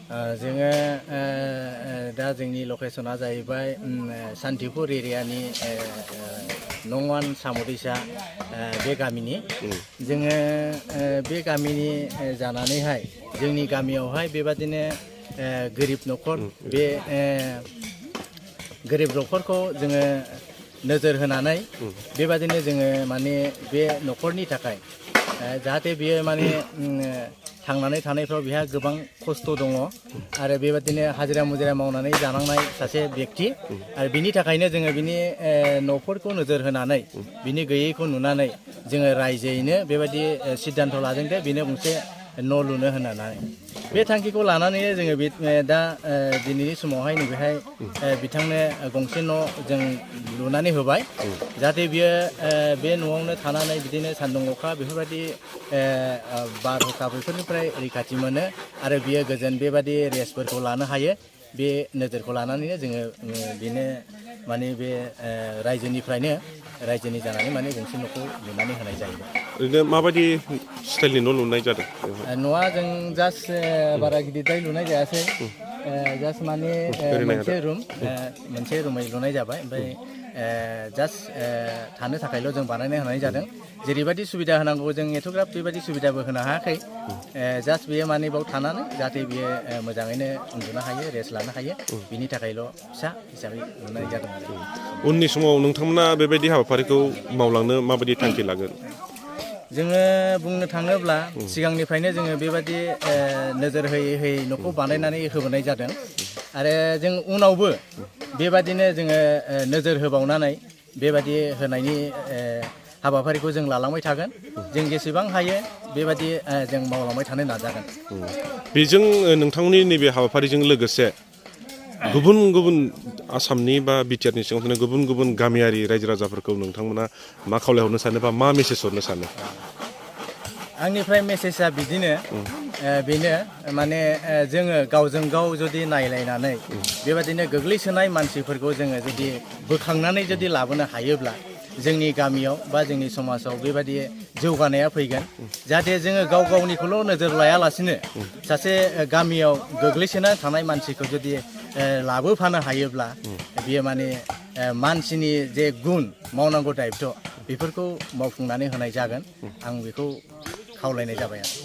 जोङो दा जोंनि लकेसना जाहैबाय सान्तिपुर एरियानि नं 1 साम'दैसा बे गामिनि जोङो बे गामिनि जानानैहाय जोंनि गामियावहाय बेबादिनो गोरिब न'खर बे गोरिब न'खरखौ जोङो नोजोर होनानै बेबादिनो जोङो माने बे न'खरनि थाखाय जाहाथे बियो माने थांनानै थानायफ्राव बिहा गोबां खस्थ' दङ आरो बेबादिनो हाजिरा मुजिरा मावनानै जानांनाय सासे व्यक्ति आरो बिनि थाखायनो जोङो बिनि न'फोरखौ नोजोर होनानै बिनि गैयैखौ नुनानै जोङो रायजोयैनो बेबायदि सिद्धान्त लादों दे बेनो गंसे न' लुनो होननानै बे थांखिखौ लानानैनो जोङो दा दिनैनि समावहाय नैबेहाय बिथांनो गंसे न' जों लुनानै होबाय जाहाथे बियो बे न'आवनो थानानै बिदिनो सान्दुं अखा बेफोरबायदि बारहुंखा बेफोरनिफ्राय रैखाथि मोनो आरो बियो गोजोन बेबादि रेस्टफोरखौ लानो हायो बे नोजोरखौ लानानैनो जोङो बेनो माने बे रायजोनि जानानै माने गंसे न'खौ लुनानै होनाय जाहैबाय। ओरैनो माबायदि स्टाइलनि न' लुनाय जादों? न'आ जों जास्ट बारा गिदिरद्राय लुनाय जायासै जास्ट माने मोनसे रुमै लुनाय जाबाय ओमफ्राय जास्ट थानो थाखायल' जों बानायना होनाय जादों जेरैबायदि सुबिदा होनांगौ जों एथ'ग्राब बेबायदि सुबिदाबो होनो हायाखै जास्ट बेयो माने बाव थानानै जाहाथे बियो मोजाङैनो उन्दुनो हायो रेस्ट लानो हायो बिनि थाखायल' फिसा हिसाबै लुनाय जादों आरो। उननि समाव नोंथांमोना बेबायदि हाबाफारिखौ मावलांनो माबायदि थांखि लागोन? जोङो बुंनो थाङोब्ला सिगांनिफ्रायनो जोङो बेबायदि नोजोर होयै न'खौ बानायनानै होबोनाय जादों आरो जों उनावबो बेबादिनो जोङो नोजोर होबावनानै बेबादि होनायनि हाबाफारिखौ जों लालांबाय थागोन जों जेसेबां हायो बेबादि जों मावलांबाय थानो नाजागोन। बेजों नोंथांमोननि नैबे हाबाफारिजों लोगोसे गुबुन गुबुन आसामनि बा बिटिआरनि सिङाव थानाय गुबुन गुबुन गामियारि रायजो राजाफोरखौ नोंथांमोना मा खावलायहरनो सानो बा मा मेसेज हरनो सानो? आंनिफ्राय मेसेजआ बिदिनो बेनो माने जोङो गावजों गाव जुदि नायलायनानै बेबादिनो गोग्लैसोनाय मानसिफोरखौ जोङो जुदि बोखांनानै जुदि लाबोनो हायोब्ला जोंनि गामियाव बा जोंनि समाजाव बेबादि जौगानाया फैगोन जाहाथे जोङो गाव गावनिखौल' नोजोर लायालासिनो सासे गामियाव गोग्लैसोना थानाय मानसिखौ जुदि लाबोफानो हायोब्ला बियो माने मानसिनि जे गुन मावनांगौ दायित्त' बेफोरखौ मावफुंनानै होनाय जागोन आं बेखौ खावलायनाय जाबाय आरो।